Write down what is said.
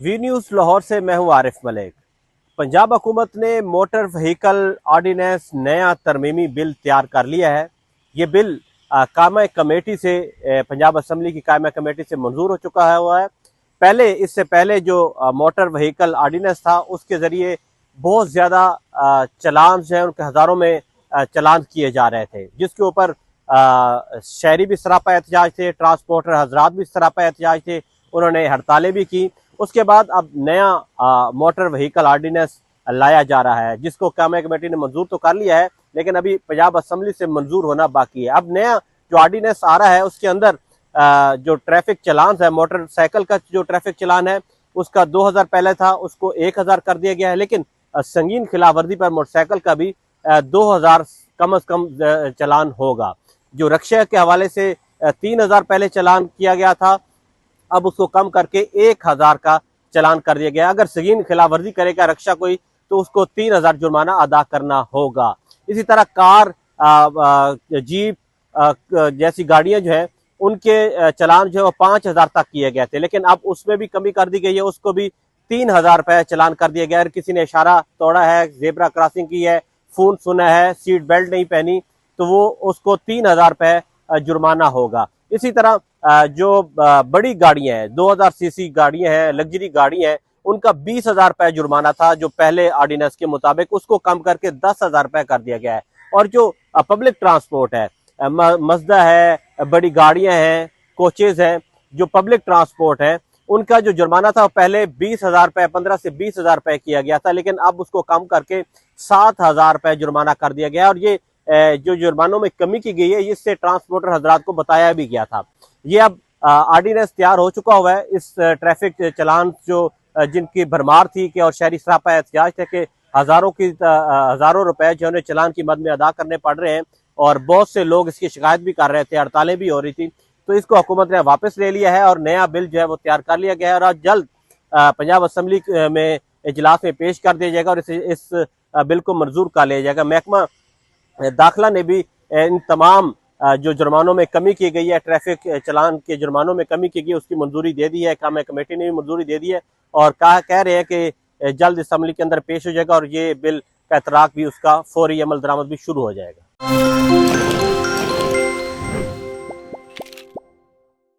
V news Lahore سے میں ہوں عارف ملک۔ پنجاب حکومت نے موٹر وہیکل آرڈیننس نیا ترمیمی بل تیار کر لیا ہے۔ یہ بل قائمہ کمیٹی سے پنجاب اسمبلی کی قائمہ کمیٹی سے منظور ہو چکا ہوا ہے۔ اس سے پہلے جو موٹر وہیکل آرڈیننس تھا اس کے ذریعے بہت زیادہ چلان جو ہیں ان کے ہزاروں میں چلان کیے جا رہے تھے، جس کے اوپر شہری بھی سراپا احتجاج تھے، ٹرانسپورٹر حضرات بھی سراپا احتجاج تھے، انہوں نے ہڑتالیں بھی کی۔ اس کے بعد اب نیا موٹر وہیکل آرڈیننس لایا جا رہا ہے، جس کو قائمہ کمیٹی نے منظور تو کر لیا ہے، لیکن ابھی پنجاب اسمبلی سے منظور ہونا باقی ہے۔ اب نیا جو آرڈیننس آ رہا ہے اس کے اندر جو ٹریفک چلان ہے، موٹر سائیکل کا جو ٹریفک چلان ہے اس کا 2000 پہلے تھا، اس کو 1000 کر دیا گیا ہے، لیکن سنگین خلاف ورزی پر موٹر سائیکل کا بھی 2000 کم از کم چلان ہوگا۔ جو رکشہ کے حوالے سے 3000 پہلے چلان کیا گیا تھا، اب اس کو کم کر کے 1000 کا چلان کر دیا گیا۔ اگر سنگین خلاف ورزی کرے گا رکشہ کوئی تو اس کو 3000 جرمانہ ادا کرنا ہوگا۔ اسی طرح کار، جیپ جیسی گاڑیاں جو ہیں ان کے چلان جو ہے وہ 5000 تک کیے گئے تھے، لیکن اب اس میں بھی کمی کر دی گئی ہے، اس کو بھی 3000 روپے چلان کر دیا گیا ہے۔ کسی نے اشارہ توڑا ہے، زیبرا کراسنگ کی ہے، فون سنا ہے، سیٹ بیلٹ نہیں پہنی، تو وہ اس کو 3000 روپے جرمانہ ہوگا۔ اسی طرح جو بڑی گاڑیاں ہیں، 2000 سی سی گاڑیاں ہیں، لگژری گاڑیاں ہیں، ان کا 20000 روپے جرمانہ تھا جو پہلے آرڈیننس کے مطابق، اس کو کم کر کے 10000 روپے کر دیا گیا ہے۔ اور جو پبلک ٹرانسپورٹ ہے، مزدہ ہے، بڑی گاڑیاں ہیں، کوچز ہیں، جو پبلک ٹرانسپورٹ ہے، ان کا جو جرمانہ تھا وہ پہلے 20000 روپے 15 سے 20000 روپے کیا گیا تھا، لیکن اب اس کو کم کر کے 7000 روپے جرمانہ کر دیا گیا ہے۔ اور یہ جو جرمانوں میں کمی کی گئی ہے، اس سے ٹرانسپورٹر حضرات کو بتایا بھی گیا تھا۔ یہ اب آرڈیننس تیار ہو چکا ہوا ہے۔ اس ٹریفک چلان جو جن کی بھرمار تھی کہ اور شہری سراپا احتجاج تھے کہ ہزاروں روپے جو انہیں چلان کی مد میں ادا کرنے پڑ رہے ہیں، اور بہت سے لوگ اس کی شکایت بھی کر رہے تھے، ہڑتالیں بھی ہو رہی تھی، تو اس کو حکومت نے واپس لے لیا ہے اور نیا بل جو ہے وہ تیار کر لیا گیا ہے، اور آج جلد پنجاب اسمبلی میں اجلاس میں پیش کر دیا جائے گا اور اس بل کو منظور کر لیا جائے گا۔ محکمہ داخلہ نے بھی ان تمام جو جرمانوں میں کمی کی گئی ہے، ٹریفک چلان کے جرمانوں میں کمی کی گئی ہے، اس کی منظوری دے دی ہے، قائمہ کمیٹی نے بھی منظوری دے دی ہے، اور کہہ رہے ہیں کہ جلد اسمبلی کے اندر پیش ہو جائے گا اور یہ بل کا اطراق بھی اس کا فوری عمل درآمد بھی شروع ہو جائے گا۔